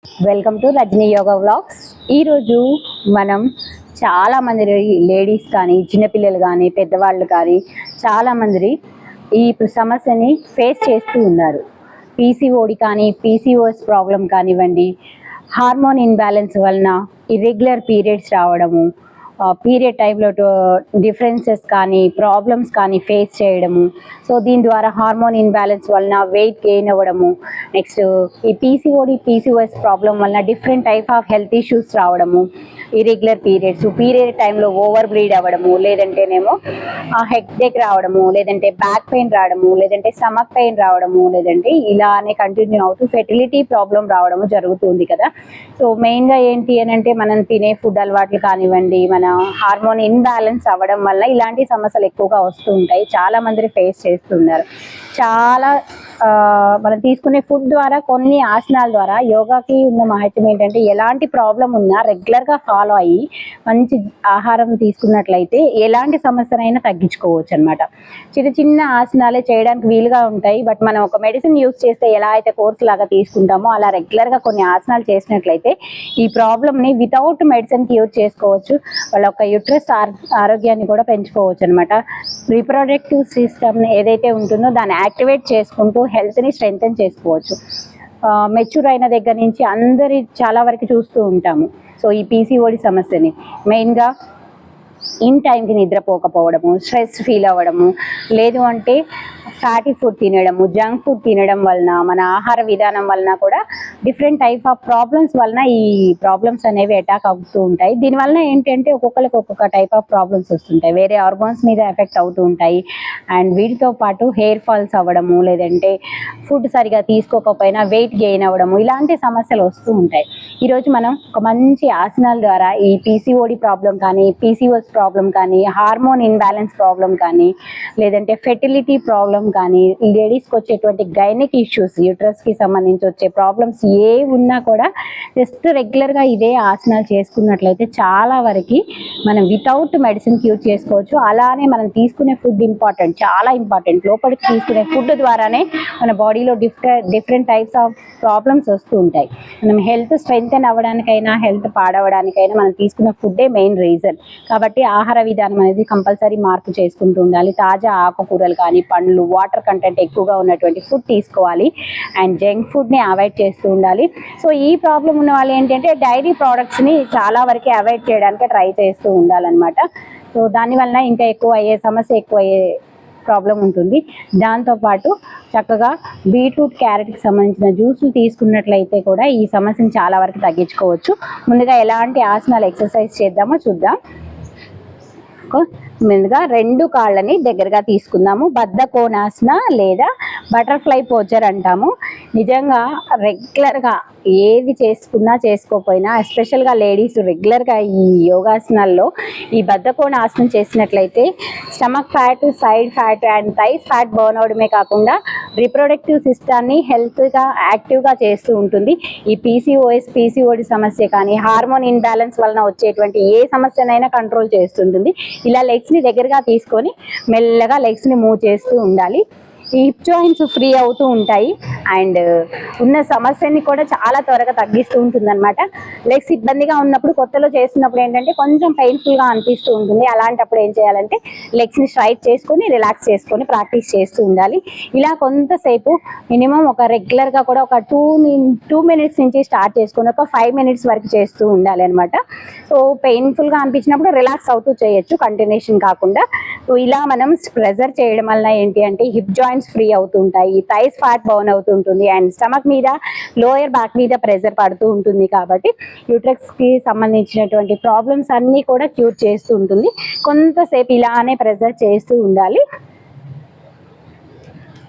Welcome to Rajni yoga vlogs. ఈరోజు మనం చాలామంది లేడీస్ కానీ చిన్నపిల్లలు కానీ పెద్దవాళ్ళు కానీ చాలామంది ఈ సమస్యని ఫేస్ చేస్తూ ఉన్నారు. పీసీఓడి కానీ పీసీఓఎస్ ప్రాబ్లం కానివ్వండి, హార్మోన్ ఇన్బ్యాలెన్స్ వలన ఇర్రెగ్యులర్ పీరియడ్స్ రావడము, పీరియడ్ టైంలో డిఫరెన్సెస్ కానీ ప్రాబ్లమ్స్ కానీ ఫేస్ చేయడము, సో దీని ద్వారా హార్మోన్ ఇన్బ్యాలెన్స్ వలన వెయిట్ గెయిన్ అవ్వడము, నెక్స్ట్ ఈ పీసీఓడి పీసీఓఎస్ ప్రాబ్లం వలన different type of health issues రావడము, ఇర్రెగ్యులర్ పీరియడ్ టైంలో ఓవర్ బ్లీడ్ అవ్వడము, లేదంటేనేమో హెడ్ఏక్ రావడము, లేదంటే బ్యాక్ పెయిన్ రావడము, లేదంటే స్టమక్ పెయిన్ రావడము, లేదంటే ఇలానే కంటిన్యూ అవుతూ ఫెర్టిలిటీ ప్రాబ్లం రావడము జరుగుతుంది కదా. సో మెయిన్గా ఏంటి అని అంటే మనం తినే ఫుడ్ అలవాట్లు కానివ్వండి, మన హార్మోన్ ఇన్బ్యాలెన్స్ అవ్వడం వల్ల ఇలాంటి సమస్యలు ఎక్కువగా వస్తూ ఉంటాయి. చాలా మంది ఫేస్ చేస్తున్నారు. చాలా మనం తీసుకునే ఫుడ్ ద్వారా, కొన్ని ఆసనాల ద్వారా యోగాకి ఉన్న మహత్యం ఏంటంటే ఎలాంటి ప్రాబ్లం ఉన్నా రెగ్యులర్గా ఫాలో అయ్యి మంచి ఆహారం తీసుకున్నట్లయితే ఎలాంటి సమస్యనైనా తగ్గించుకోవచ్చు అనమాట. చిన్న చిన్న ఆసనాలే చేయడానికి వీలుగా ఉంటాయి. బట్ మనం ఒక మెడిసిన్ యూజ్ చేస్తే ఎలా అయితే కోర్స్ లాగా తీసుకుంటామో అలా రెగ్యులర్గా కొన్ని ఆసనాలు చేసినట్లయితే ఈ ప్రాబ్లమ్ని వితౌట్ మెడిసిన్ క్యూర్ చేసుకోవచ్చు. వాళ్ళ యొక్క యూట్రస్ ఆరోగ్యాన్ని కూడా పెంచుకోవచ్చు అనమాట. రీప్రొడక్టివ్ సిస్టమ్ని ఏదైతే ఉంటుందో దాన్ని యాక్టివేట్ చేసుకుంటూ హెల్త్ని స్ట్రెంగ్తెన్ చేసుకోవచ్చు. మెచ్యూర్ అయిన దగ్గర నుంచి అందరి చాలా వరకు చూస్తూ ఉంటాము. సో ఈ పీసీఓడి సమస్యని మెయిన్గా ఇన్ టైంకి నిద్రపోకపోవడము, స్ట్రెస్ ఫీల్ అవ్వడము, లేదు అంటే ఫ్యాటీ ఫుడ్ తినడము, జంక్ ఫుడ్ తినడం వలన, మన ఆహార విధానం వలన కూడా డిఫరెంట్ టైప్ ఆఫ్ ప్రాబ్లమ్స్ వలన ఈ ప్రాబ్లమ్స్ అనేవి అటాక్ అవుతూ ఉంటాయి. దీనివల్ల ఏంటంటే ఒక్కొక్కరికి ఒక్కొక్క టైప్ ఆఫ్ ప్రాబ్లమ్స్ వస్తుంటాయి. వేరే ఆర్గాన్స్ మీద ఎఫెక్ట్ అవుతూ ఉంటాయి. అండ్ వీటితో పాటు హెయిర్ ఫాల్స్ అవ్వడము, లేదంటే ఫుడ్ సరిగా తీసుకోకపోయినా వెయిట్ గెయిన్ అవ్వడము, ఇలాంటి సమస్యలు వస్తూ ఉంటాయి. ఈరోజు మనం ఒక మంచి ఆసనాల ద్వారా ఈ పీసీఓడి ప్రాబ్లం కానీ, పీసీఓఎస్ ప్రాబ్లం కానీ, హార్మోన్ ఇన్బ్యాలెన్స్ ప్రాబ్లం కానీ, లేదంటే ఫెర్టిలిటీ ప్రాబ్లం కానీ, లేడీస్కి వచ్చేటువంటి గైనిక్ ఇష్యూస్, యూట్రస్కి సంబంధించి వచ్చే ప్రాబ్లమ్స్ ఏ ఉన్నా కూడా జస్ట్ రెగ్యులర్గా ఇదే ఆసనాలు చేసుకున్నట్లయితే చాలా వరకు మనం వితౌట్ మెడిసిన్ క్యూర్ చేసుకోవచ్చు. అలానే మనం తీసుకునే ఫుడ్ ఇంపార్టెంట్, చాలా ఇంపార్టెంట్. లోపలికి తీసుకునే ఫుడ్ ద్వారానే మన బాడీలో డిఫరెంట్ టైప్స్ ఆఫ్ ప్రాబ్లమ్స్ వస్తూ ఉంటాయి. మనం హెల్త్ స్ట్రెంగ్తెన్ అవ్వడానికైనా, హెల్త్ పాడవడానికైనా మనం తీసుకున్న ఫుడ్డే మెయిన్ రీజన్. కాబట్టి ఆహార విధానం అనేది కంపల్సరీ మార్పు చేసుకుంటూ ఉండాలి. తాజా ఆకుకూరలు కానీ, పండ్లు, వాటర్ కంటెంట్ ఎక్కువగా ఉన్నటువంటి ఫుడ్ తీసుకోవాలి. అండ్ జంక్ ఫుడ్ని అవాయిడ్ చేస్తూ ఉండాలి. సో ఈ ప్రాబ్లం ఉన్న వాళ్ళు ఏంటంటే డైరీ ప్రోడక్ట్స్ని చాలా వరకు అవాయిడ్ చేయడానికి ట్రై చేస్తూ ఉండాలన్నమాట. సో దానివల్ల ఇంకా సమస్య ఎక్కువ అయ్యే ప్రాబ్లం ఉంటుంది. దాంతోపాటు చక్కగా బీట్రూట్, క్యారెట్కి సంబంధించిన జ్యూసులు తీసుకున్నట్లయితే కూడా ఈ సమస్యను చాలా వరకు తగ్గించుకోవచ్చు. ముందుగా ఎలాంటి ఆసనాలు ఎక్సర్సైజ్ చేద్దామో చూద్దాం. ముందుగా రెండు కాళ్ళని దగ్గరగా తీసుకుందాము. బద్ధ కోణాసన లేదా బటర్ఫ్లై పోచర్ అంటాము. నిజంగా రెగ్యులర్గా ఏది చేసుకున్నా చేసుకోకపోయినా, ఎస్పెషల్గా లేడీస్ రెగ్యులర్గా ఈ యోగాసనాల్లో ఈ బద్ధ కోణాసనం చేసినట్లయితే stomach fat, side fat and thighs fat burn అవడమే కాకుండా రీప్రొడక్టివ్ సిస్టాన్ని హెల్త్గా యాక్టివ్గా చేస్తూ ఉంటుంది. ఈ పీసీఓఎస్, పీసీఓడి సమస్య కానీ, హార్మోన్ ఇన్బ్యాలెన్స్ వలన వచ్చేటువంటి ఏ సమస్యనైనా కంట్రోల్ చేస్తుంటుంది. ఇలా లెగ్స్ని దగ్గరగా తీసుకొని మెల్లగా లెగ్స్ని మూవ్ చేస్తూ ఉండాలి. ఈ హిప్ జాయింట్స్ ఫ్రీ అవుతూ ఉంటాయి. అండ్ ఉన్న సమస్యని కూడా చాలా త్వరగా తగ్గిస్తూ ఉంటుంది అనమాట. లెగ్స్ ఇబ్బందిగా ఉన్నప్పుడు, కొత్తలో చేస్తున్నప్పుడు ఏంటంటే కొంచెం పెయిన్ఫుల్గా అనిపిస్తూ ఉంటుంది. అలాంటప్పుడు ఏం చేయాలంటే లెగ్స్ని స్ట్రైట్ చేసుకొని రిలాక్స్ చేసుకొని ప్రాక్టీస్ చేస్తూ ఉండాలి. ఇలా కొంతసేపు మినిమం ఒక రెగ్యులర్గా కూడా ఒక 2 మినిట్స్ నుంచి స్టార్ట్ చేసుకొని ఒక 5 మినిట్స్ వరకు చేస్తూ ఉండాలి అనమాట. సో పెయిన్ఫుల్గా అనిపించినప్పుడు రిలాక్స్ అవుతూ చేయొచ్చు, కంటిన్యూషన్ కాకుండా. సో ఇలా మనం ప్రెజర్ చేయడం వల్ల ఏంటి అంటే హిప్ జాయింట్స్ ఫ్రీ అవుతుంటాయి, థైస్ ఫ్యాట్ బర్న్ అవుతుంటుంది, అండ్ స్టమక్ మీద, లోయర్ బ్యాక్ మీద ప్రెజర్ పడుతూ ఉంటుంది. కాబట్టి యూట్రస్కి సంబంధించినటువంటి ప్రాబ్లమ్స్ అన్నీ కూడా క్యూర్ చేస్తూ ఉంటుంది. కొంతసేపు ఇలానే ప్రెజర్ చేస్తూ ఉండాలి.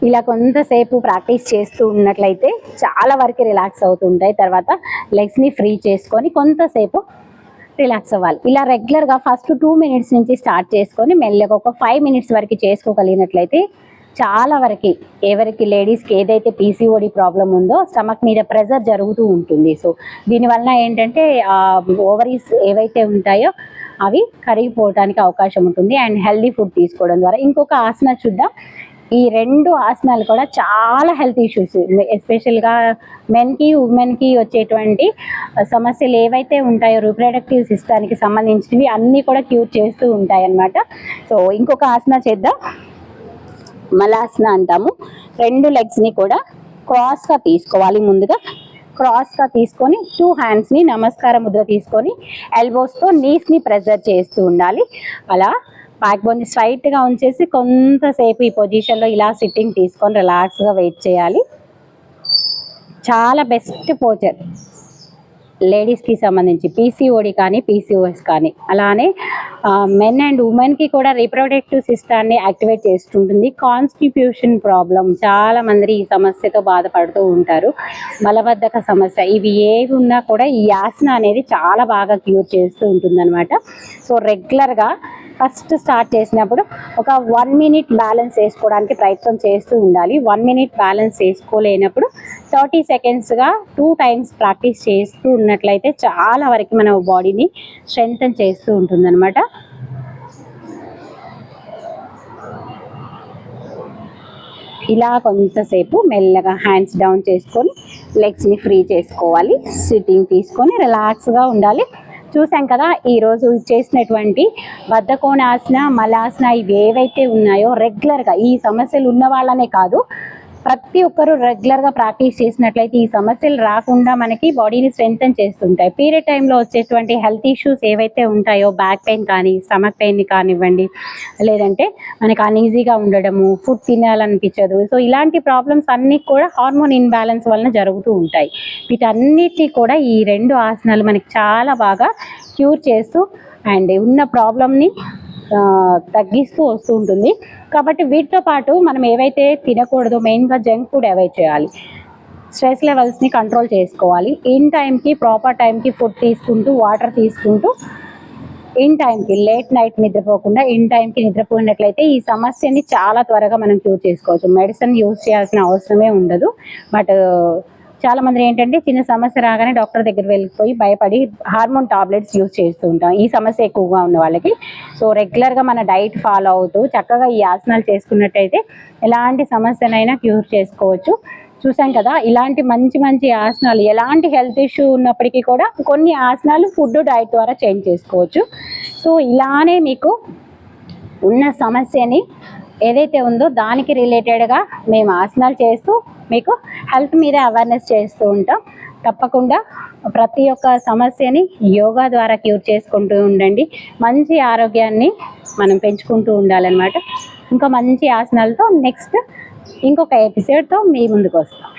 ఇలా కొంతసేపు ప్రాక్టీస్ చేస్తూ ఉన్నట్లయితే చాలా వరకు రిలాక్స్ అవుతుంటాయి. తర్వాత లెగ్స్ని ఫ్రీ చేసుకొని కొంతసేపు రిలాక్స్ అవ్వాలి. ఇలా రెగ్యులర్గా ఫస్ట్ 2 మినిట్స్ నుంచి స్టార్ట్ చేసుకొని మెల్లగా ఒక 5 మినిట్స్ వరకు చేసుకోగలిగినట్లయితే చాలా వరకు ఎవరికి లేడీస్కి ఏదైతే పీసీఓడి ప్రాబ్లం ఉందో స్టమక్ మీద ప్రెజర్ జరుగుతూ ఉంటుంది. సో దీనివల్ల ఏంటంటే ఓవరీస్ ఏవైతే ఉంటాయో అవి కరిగిపోవడానికి అవకాశం ఉంటుంది. అండ్ హెల్దీ ఫుడ్ తీసుకోవడం ద్వారా ఇంకొక ఆసన చూద్దాం. ఈ 2 ఆసనాలు కూడా చాలా హెల్త్ ఇష్యూస్, ఎస్పెషల్గా మెన్కి ఉమెన్కి వచ్చేటువంటి సమస్యలు ఏవైతే ఉంటాయో రీప్రొడక్టివ్ సిస్టానికి సంబంధించినవి అన్నీ కూడా క్యూర్ చేస్తూ ఉంటాయి అన్నమాట. సో ఇంకొక ఆసన చేద్దాం. మలాసన అంటాము. 2 లెగ్స్ని కూడా క్రాస్గా తీసుకోవాలి. ముందుగా క్రాస్గా తీసుకొని 2 హ్యాండ్స్ని నమస్కార ముద్ర తీసుకొని ఎల్బోస్తో నీస్ని ప్రెజర్ చేస్తూ ఉండాలి. అలా బ్యాక్ బోన్ స్ట్రైట్గా ఉంచేసి కొంతసేపు ఈ పొజిషన్లో ఇలా సిట్టింగ్ తీసుకొని రిలాక్స్గా వెయిట్ చేయాలి. చాలా బెస్ట్ పోచర్ లేడీస్కి సంబంధించి, పీసీఓడి కానీ పీసీఓఎస్ కానీ, అలానే మెన్ అండ్ ఉమెన్కి కూడా రీప్రొడక్టివ్ సిస్టాన్ని యాక్టివేట్ చేస్తుంటుంది. కాన్స్టిట్యూషన్ ప్రాబ్లం, చాలా మంది ఈ సమస్యతో బాధపడుతూ ఉంటారు. మలబద్ధక సమస్య, ఇవి ఏవి ఉన్నా కూడా ఈ ఆసన అనేది చాలా బాగా క్యూర్ చేస్తూ ఉంటుందన్నమాట. సో రెగ్యులర్గా ఫస్ట్ స్టార్ట్ చేసినప్పుడు ఒక 1 మినిట్ బ్యాలెన్స్ వేసుకోవడానికి ప్రయత్నం చేస్తూ ఉండాలి. 1 మినిట్ బ్యాలెన్స్ వేసుకోలేనప్పుడు 30 సెకండ్స్గా 2 టైమ్స్ ప్రాక్టీస్ చేస్తూ ఉన్నట్లయితే చాలా వరకు మన బాడీని స్ట్రెంగ్తన్ చేస్తూ ఉంటుందన్నమాట. ఇలా కొంతసేపు మెల్లగా హ్యాండ్స్ డౌన్ చేసుకొని లెగ్స్ని ఫ్రీ చేసుకోవాలి. సిట్టింగ్ తీసుకొని రిలాక్స్గా ఉండాలి. చూసాం కదా, ఈరోజు చేసినటువంటి బద్ధకోణాసన, మలాసన ఇవి ఏవైతే ఉన్నాయో రెగ్యులర్గా ఈ సమస్యలు ఉన్న వాళ్ళనే కాదు, ప్రతి ఒక్కరూ రెగ్యులర్గా ప్రాక్టీస్ చేసినట్లయితే ఈ సమస్యలు రాకుండా మనకి బాడీని స్ట్రెంగ్తన్ చేస్తుంటాయి. పీరియడ్ టైంలో వచ్చేటువంటి హెల్త్ ఇష్యూస్ ఏవైతే ఉంటాయో, బ్యాక్ పెయిన్ కానీ స్టమక్ పెయిన్ కానివ్వండి, లేదంటే మనకి అన్ఈజీగా ఉండడము, ఫుడ్ తినాలనిపించదు, సో ఇలాంటి ప్రాబ్లమ్స్ అన్నీ కూడా హార్మోన్ ఇన్బ్యాలెన్స్ వలన జరుగుతూ ఉంటాయి. వీటన్నిటినీ కూడా ఈ 2 ఆసనాలు మనకి చాలా బాగా క్యూర్ చేస్తూ అండ్ ఉన్న ప్రాబ్లమ్ని తగ్గిస్తూ వస్తూ ఉంటుంది. కాబట్టి వీటితో పాటు మనం ఏవైతే తినకూడదో, మెయిన్గా జంక్ ఫుడ్ అవాయిడ్ చేయాలి. స్ట్రెస్ లెవెల్స్ని కంట్రోల్ చేసుకోవాలి. ఇన్ టైంకి ప్రాపర్ టైంకి ఫుడ్ తీసుకుంటూ, వాటర్ తీసుకుంటూ, ఇన్ టైంకి లేట్ నైట్ నిద్రపోకుండా ఇన్ టైంకి నిద్రపోయినట్లయితే ఈ సమస్యని చాలా త్వరగా మనం క్యూర్ చేసుకోవచ్చు. మెడిసిన్ యూజ్ చేయాల్సిన అవసరమే ఉండదు. బట్ చాలా మంది ఏంటంటే చిన్న సమస్య రాగానే డాక్టర్ దగ్గర వెళ్ళిపోయి భయపడి హార్మోన్ టాబ్లెట్స్ యూజ్ చేస్తూ ఉంటాం ఈ సమస్య ఎక్కువగా ఉన్న వాళ్ళకి. సో రెగ్యులర్గా మన డైట్ ఫాలో అవుతూ చక్కగా ఈ ఆసనాలు చేసుకున్నట్టయితే ఎలాంటి సమస్యనైనా క్యూర్ చేసుకోవచ్చు. చూసాం కదా, ఇలాంటి మంచి మంచి ఆసనాలు ఎలాంటి హెల్త్ ఇష్యూ ఉన్నప్పటికీ కూడా కొన్ని ఆసనాలు ఫుడ్ డైట్ ద్వారా చేంజ్ చేసుకోవచ్చు. సో ఇలానే మీకు ఉన్న సమస్యని ఏదైతే ఉందో దానికి రిలేటెడ్గా మేము ఆసనాలు చేస్తూ మీకు హెల్త్ మీద అవేర్నెస్ చేస్తూ ఉంటాం. తప్పకుండా ప్రతి ఒక్క సమస్యని యోగా ద్వారా క్యూర్ చేసుకుంటూ ఉండండి. మంచి ఆరోగ్యాన్ని మనం పెంచుకుంటూ ఉండాలన్నమాట. ఇంకా మంచి ఆసనాలతో నెక్స్ట్ ఇంకొక ఎపిసోడ్తో మీ ముందుకు వస్తాం.